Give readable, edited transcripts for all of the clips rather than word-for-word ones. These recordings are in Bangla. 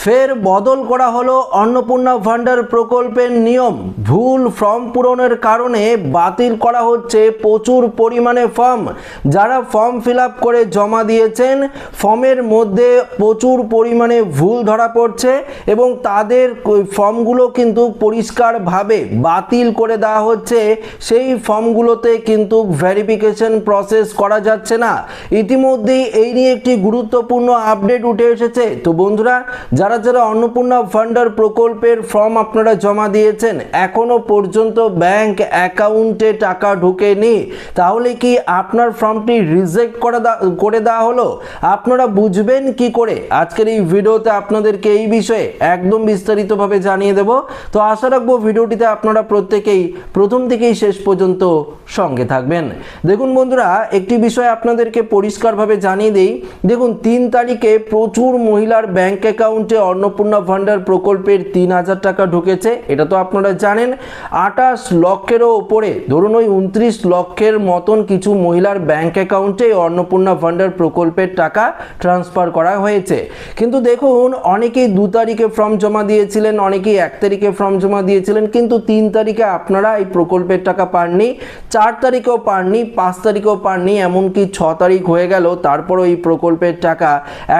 ফের বদল করা হলো অন্নপূর্ণা ভান্ডার প্রকল্পের নিয়ম। ভুল ফর্ম পূরণের কারণে বাতিল করা হচ্ছে প্রচুর পরিমাণে ফর্ম। যারা ফর্ম ফিল আপ করে জমা দিয়েছেন ফর্মের মধ্যে প্রচুর পরিমাণে ভুল ধরা পড়ছে এবং তাদের ফর্মগুলো কিন্তু পরিষ্কারভাবে বাতিল করে দেওয়া হচ্ছে। সেই ফর্মগুলোতে কিন্তু ভেরিফিকেশন প্রসেস করা যাচ্ছে না। ইতিমধ্যেই এই নিয়ে একটি গুরুত্বপূর্ণ আপডেট উঠে এসেছে। তো বন্ধুরা, যারা যারা অন্নপূর্ণা ভান্ডার প্রকল্পের ফর্ম আপনারা জমা দিয়েছেন এখনো পর্যন্ত ব্যাংক অ্যাকাউন্টে টাকা ঢোকেনি, তাহলে কি আপনার ফর্মটি রিজেক্ট করে দেওয়া হলো? আপনারা বুঝবেন কি করে? আজকের এই ভিডিওতে আপনাদেরকে এই বিষয়ে একদম বিস্তারিতভাবে জানিয়ে দেব। তো আশা রাখবো ভিডিওটিতে আপনারা প্রত্যেকেই প্রথম থেকেই শেষ পর্যন্ত সঙ্গে থাকবেন। দেখুন বন্ধুরা, একটি বিষয় আপনাদেরকে পরিষ্কারভাবে জানিয়ে দিই। দেখুন, 3 তারিখে প্রচুর মহিলার ব্যাংক অ্যাকাউন্টে অন্নপূর্ণা ভান্ডার প্রকল্পের 3000 টাকা ঢুকেছে, এটা তো আপনারা জানেন। 28 লক্ষেরও ওপরে, ধরুন ওই 29 লক্ষের মতন কিছু মহিলার ব্যাংক অ্যাকাউন্টে অন্নপূর্ণা ভান্ডার প্রকল্পের টাকা ট্রান্সফার করা হয়েছে। কিন্তু দেখুন, অনেকেই 2 তারিখে ফর্ম জমা দিয়েছিলেন, অনেকেই 1 তারিখে ফর্ম জমা দিয়েছিলেন, কিন্তু 3 তারিখে আপনারা এই প্রকল্পের টাকা পাননি, 4 তারিখেও পাননি, 5 তারিখেও পাননি, এমনকি 6 তারিখ হয়ে গেল, তারপরও এই প্রকল্পের টাকা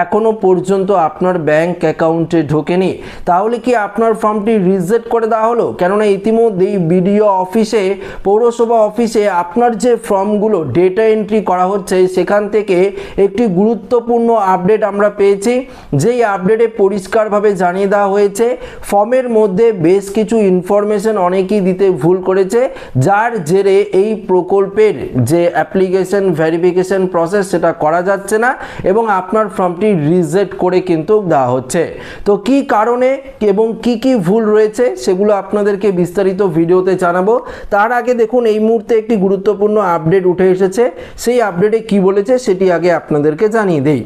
এখনো পর্যন্ত আপনার ব্যাংক অ্যাকাউন্টে ঢোকেনি। তাহলে কি আপনার ফর্মটি রিজেক্ট করে দেওয়া হলো? কেননা ইতিমধ্যেই বিডিও অফিসে, পৌরসভা অফিসে আপনার যে ফর্মগুলো ডেটা এন্ট্রি করা হচ্ছে সেখান থেকে একটি গুরুত্বপূর্ণ আপডেট আমরা পেয়েছি। যেই আপডেটে পরিষ্কারভাবে জানিয়ে দেওয়া হয়েছে ফর্মের মধ্যে বেশ কিছু ইনফরমেশন অনেকেই দিতে ভুল করেছে, যার জেরে এই প্রকল্পের যে অ্যাপ্লিকেশন ভেরিফিকেশন প্রসেস সেটা করা যাচ্ছে না এবং আপনার ফর্মটি রিজেক্ট করে কিন্তু দেওয়া হচ্ছে। তো কি কারণে এবং কি কি ভুল রয়েছে সেগুলো আপনাদেরকে বিস্তারিত ভিডিওতে জানাবো। তার আগে দেখুন, এই মুহূর্তে একটি গুরুত্বপূর্ণ আপডেট উঠে এসেছে। সেই আপডেটে কি বলেছে সেটি আগে আপনাদেরকে জানিয়ে দেই।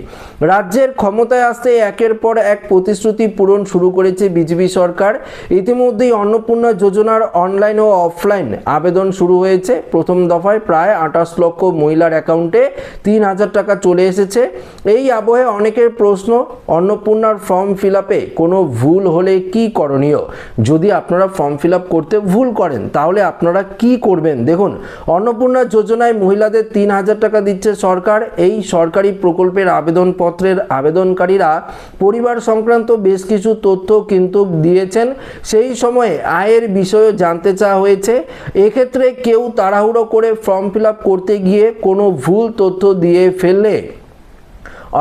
রাজ্যের ক্ষমতায় আসতে একের পর এক প্রতিশ্রুতি পূরণ শুরু করেছে বিজেপি সরকার। ইতিমধ্যেই অন্নপূর্ণা যোজনার অনলাইন ও অফলাইন আবেদন শুরু হয়েছে। প্রথম দফায় প্রায় 28 লক্ষ মহিলার অ্যাকাউন্টে 3000 টাকা চলে এসেছে। এই আবহে অনেকের প্রশ্ন, অন্নপূর্ণার ফর্ম ফিল আপে কোনো ভুল হলে কি করণীয়? যদি আপনারা ফর্ম ফিল আপ করতে ভুল করেন তাহলে আপনারা কি করবেন? দেখুন, অন্নপূর্ণা যোজনায় মহিলাদের 3000 টাকা দিচ্ছে সরকার। এই সরকারি প্রকল্পের আবেদনপত্রের আবেদনকারীরা পরিবার সংক্রান্ত বেশ কিছু তথ্য কিন্তু দিয়েছেন। সেই সময়ে আয়ের বিষয়ে জানতে চাওয়া হয়েছে। এক্ষেত্রে কেউ তাড়াহুড়ো করে ফর্ম ফিল আপ করতে গিয়ে কোনো ভুল তথ্য দিয়ে ফেললে,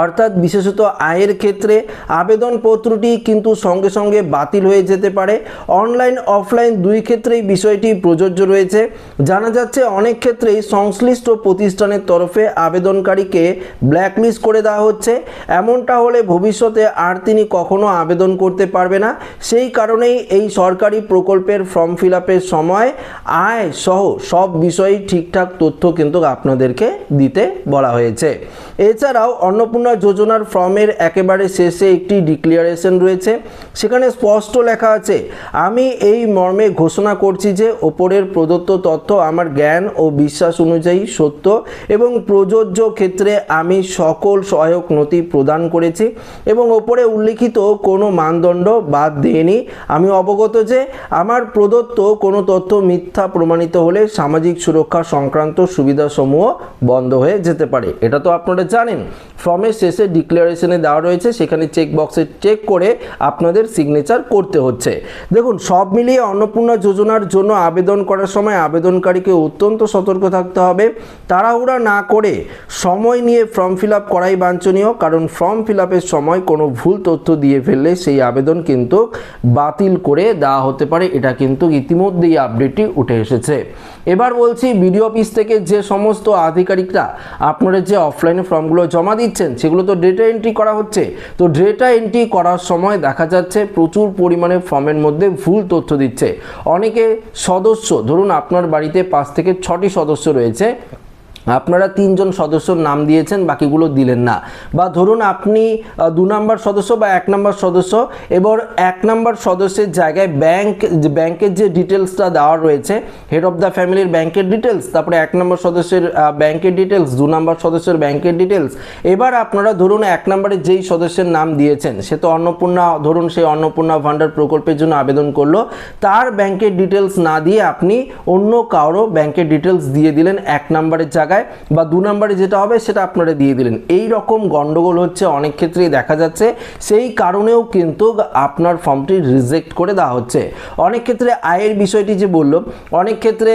অর্থাৎ বিশেষত আয়ের ক্ষেত্রে আবেদনপত্রটি কিন্তু সঙ্গে সঙ্গে বাতিল হয়ে যেতে পারে। অনলাইন অফলাইন দুই ক্ষেত্রেই বিষয়টি প্রযোজ্য রয়েছে। জানা যাচ্ছে অনেক ক্ষেত্রেই সংশ্লিষ্ট প্রতিষ্ঠানের তরফে আবেদনকারীকে ব্ল্যাকলিস্ট করে দেওয়া হচ্ছে। এমনটা হলে ভবিষ্যতে আর তিনি কখনো আবেদন করতে পারবে না। সেই কারণেই এই সরকারি প্রকল্পের ফর্ম ফিল আপের সময় আয় সহ সব বিষয়ে ঠিকঠাক তথ্য কিন্তু আপনাদেরকে দিতে বলা হয়েছে। এছাড়াও অন্নপূর্ণা যোজনার ফর্মের একেবারে শেষে একটি ডিক্লারেশন রয়েছে। সেখানে স্পষ্ট লেখা আছে, আমি এই মর্মে ঘোষণা করছি যে ওপরের প্রদত্ত তথ্য আমার জ্ঞান ও বিশ্বাস অনুযায়ী সত্য এবং প্রযোজ্য ক্ষেত্রে আমি সকল সহায়ক নথি প্রদান করেছি এবং ওপরে উল্লিখিত কোনো মানদণ্ড বাদ দিইনি। আমি অবগত যে আমার প্রদত্ত কোনো তথ্য মিথ্যা প্রমাণিত হলে সামাজিক সুরক্ষা সংক্রান্ত সুবিধাসমূহ বন্ধ হয়ে যেতে পারে। এটা তো আপনারা জানেন। ফর্মের শেষে ডিক্লারেশনে দেওয়া রয়েছে, সেখানে চেক বক্সে চেক করে আপনাদের সিগনেচার করতে হচ্ছে। দেখুন, সব মিলিয়ে অন্নপূর্ণা যোজনার জন্য আবেদন করার সময় আবেদনকারীকে অত্যন্ত সতর্ক থাকতে হবে। তাড়াহুড়া না করে সময় নিয়ে ফর্ম ফিল আপ করাই বাঞ্ছনীয়, কারণ ফর্ম ফিল আপের সময় কোনো ভুল তথ্য দিয়ে ফেললে সেই আবেদন কিন্তু বাতিল করে দেওয়া হতে পারে। এটা কিন্তু ইতিমধ্যেই আপডেটটি উঠে এসেছে। এবার বলছি, বিডিও অফিস থেকে যে সমস্ত আধিকারিকরা আপনারা যে অফলাইনে ফর্মগুলো জমা দিচ্ছেন সেগুলো তো ডেটা এন্ট্রি করা হচ্ছে। তো ডেটা এন্ট্রি করার সময় দেখা যাচ্ছে প্রচুর পরিমাণে ফর্মের মধ্যে ভুল তথ্য দিচ্ছে। অনেকে সদস্য, ধরুন আপনার বাড়িতে 5 থেকে 6টি সদস্য রয়েছে, আপনারা 3 জন সদস্যর নাম দিয়েছেন, বাকিগুলো দিলেন না, বা ধরুন আপনি 2 নম্বর সদস্য বা 1 নম্বর সদস্য, এবার 1 নম্বর সদস্যের জায়গায় ব্যাংকের যে ডিটেলসটা দেওয়া রয়েছে, হেড অফ দ্য ফ্যামিলির ব্যাংকের ডিটেলস, তারপরে 1 নম্বর সদস্যের ব্যাংকের ডিটেলস, 2 নম্বর সদস্যের ব্যাংকের ডিটেলস। এবার আপনারা ধরুন 1 নম্বরে যেই সদস্যের নাম দিয়েছেন সে তো অন্নপূর্ণা, ধরুন সেই অন্নপূর্ণা ভান্ডার প্রকল্পের জন্য আবেদন করলো, তার ব্যাংকের ডিটেলস না দিয়ে আপনি অন্য কারো ব্যাংকের ডিটেলস দিয়ে দিলেন 1 নম্বরের জায়গায়, বা 2 নম্বরে যেটা হবে সেটা আপনারা দিয়ে দিলেন। এই রকম গন্ডগোল হচ্ছে অনেক ক্ষেত্রেই দেখা যাচ্ছে, সেই কারণেও কিন্তু আপনার ফর্মটি রিজেক্ট করে দেওয়া হচ্ছে। অনেক ক্ষেত্রে আয়ের বিষয়টি যে বললো, অনেক ক্ষেত্রে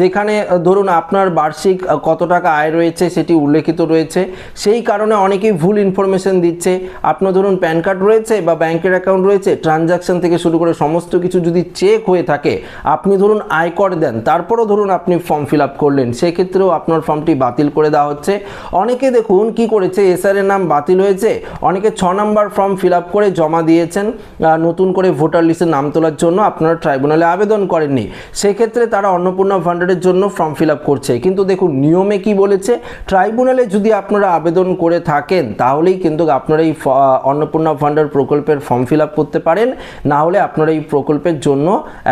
যেখানে ধরুন আপনার বার্ষিক কত টাকা আয় রয়েছে সেটি উল্লেখিত রয়েছে, সেই কারণে অনেকেই ভুল ইনফরমেশন দিচ্ছে। আপনার ধরুন প্যান কার্ড রয়েছে বা ব্যাংকের অ্যাকাউন্ট রয়েছে, ট্রানজাকশন থেকে শুরু করে সমস্ত কিছু যদি চেক হয়ে থাকে, আপনি ধরুন আয়কর দেন, তারপরও ধরুন আপনি ফর্ম ফিল আপ করলেন, সেক্ষেত্রেও আপনার ফর্মটি বাতিল করে দেওয়া হচ্ছে। অনেকে দেখুন কি করেছে, এসআর এর নাম বাতিল হয়েছে, অনেকে 6 নম্বর ফর্ম ফিল আপ করে জমা দিয়েছেন নতুন করে ভোটার লিস্টে নাম তোলার জন্য, আপনারা ট্রাইব্যুনালে আবেদন করেননি, সেক্ষেত্রে তারা অন্নপূর্ণা ভান্ডারের জন্য ফর্ম ফিল আপ করছে। কিন্তু দেখুন নিয়মে কি বলেছে, ট্রাইব্যুনালে যদি আপনারা আবেদন করে থাকেন তাহলেই কিন্তু আপনারা এই অন্নপূর্ণা ভান্ডার প্রকল্পের ফর্ম ফিল আপ করতে পারেন, না হলে আপনারা এই প্রকল্পের জন্য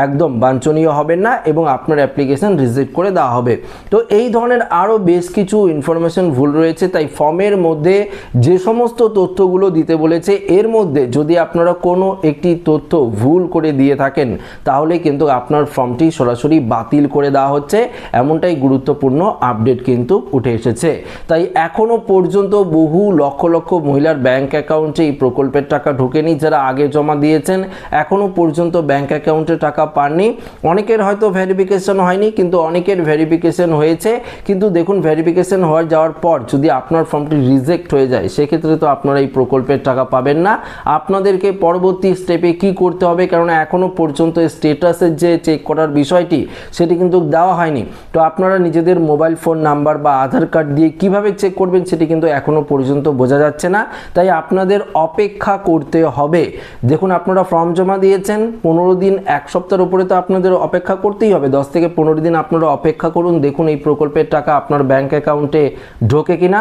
একদম বাঞ্ছনীয় হবেন না এবং আপনার অ্যাপ্লিকেশন রিজেক্ট করে দেওয়া হবে। তো এই ধরনের আরও বেশ কিছু ইনফরমেশন ভুল রয়েছে, তাই ফর্মের মধ্যে যে সমস্ত তথ্যগুলো দিতে বলেছে এর মধ্যে যদি আপনারা কোনো একটি তথ্য ভুল করে দিয়ে থাকেন তাহলে কিন্তু আপনার ফর্মটি সরাসরি বাতিল করে দেওয়া হচ্ছে, এমনটাই গুরুত্বপূর্ণ আপডেট কিন্তু উঠে এসেছে। তাই এখনো পর্যন্ত বহু লক্ষ লক্ষ মহিলার ব্যাংক অ্যাকাউন্টে এই প্রকল্পের টাকা ঢোকেনি, যারা আগে জমা দিয়েছেন এখনো পর্যন্ত ব্যাংক অ্যাকাউন্টে টাকা পাননি। অনেকের হয়তো ভেরিফিকেশন হয়নি, কিন্তু অনেকের ভেরিফিকেশন হয়েছে। কিন্তু দেখুন ভেরিফিকেশন হয়ে যাওয়ার পর যদি আপনার ফর্মটি রিজেক্ট হয়ে যায় সেক্ষেত্রে তো আপনারা এই প্রকল্পের টাকা পাবেন না। আপনাদেরকে পরবর্তী স্টেপে কি করতে হবে, কারণ এখনো পর্যন্ত স্ট্যাটাসের যে চেক করার বিষয়টি সেটি কিন্তু দেওয়া হয়নি। তো আপনারা নিজেদের মোবাইল ফোন নাম্বার বা আধার কার্ড দিয়ে কিভাবে চেক করবেন সেটি কিন্তু এখনো পর্যন্ত বোঝা যাচ্ছে না, তাই আপনাদের অপেক্ষা করতে হবে। দেখুন আপনারা ফর্ম জমা দিয়েছেন 15 দিন, 1 সপ্তাহের উপরে তো আপনাদের অপেক্ষা করতেই হবে, 10 থেকে 15 দিন আপনারা অপেক্ষা করুন, দেখুন এই প্রকল্পের টাকা আপনার ব্যাংক অ্যাকাউন্টে ঢোকে কিনা।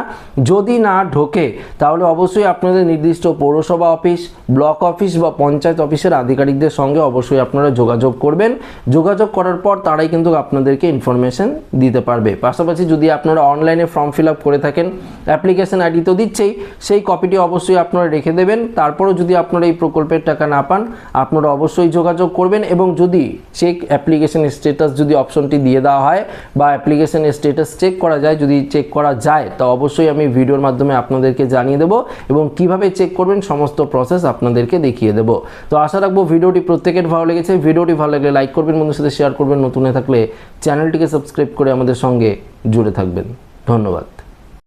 যদি না ঢোকে তাহলে অবশ্যই আপনাদের নির্দিষ্ট পৌরসভা অফিস, ব্লক অফিস বা পঞ্চায়েত অফিসের আধিকারিকদের সঙ্গে অবশ্যই আপনারা যোগাযোগ করবেন। যোগাযোগ করার পর তারাই কিন্তু আপনাদেরকে ইনফরমেশন দিতে পারবে। পাশাপাশি যদি আপনারা অনলাইনে ফর্ম ফিল আপ করে থাকেন, অ্যাপ্লিকেশন আইডি তো দিচ্ছেই, সেই কপিটি অবশ্যই আপনারা রেখে দেবেন। তারপরেও যদি আপনারা এই প্রকল্পের টাকা না পান আপনারা অবশ্যই যোগাযোগ করবেন, এবং যদি চেক অ্যাপ্লিকেশন স্ট্যাটাস যদি অপশনটি দিয়ে দেওয়া হয় বা অ্যাপ্লিকেশন স্ট্যাটাস চেক করা যায়, যদি চেক করা যায় তা অবশ্যই আমি ভিডিওর মাধ্যমে আপনাদেরকে জানিয়ে দেবো এবং কিভাবে চেক করবেন সমস্ত প্রসেস আপনাদেরকে দেখিয়ে দেবো। তো আশা রাখবো ভিডিওটি প্রত্যেকের ভালো লেগেছে। ভিডিওটি ভালো লাগলে লাইক করবেন, বন্ধুদের সাথে শেয়ার করবেন, নতুন হয়ে থাকলে চ্যানেলটিকে সাবস্ক্রাইব করে আমাদের সঙ্গে জুড়ে থাকবেন। ধন্যবাদ।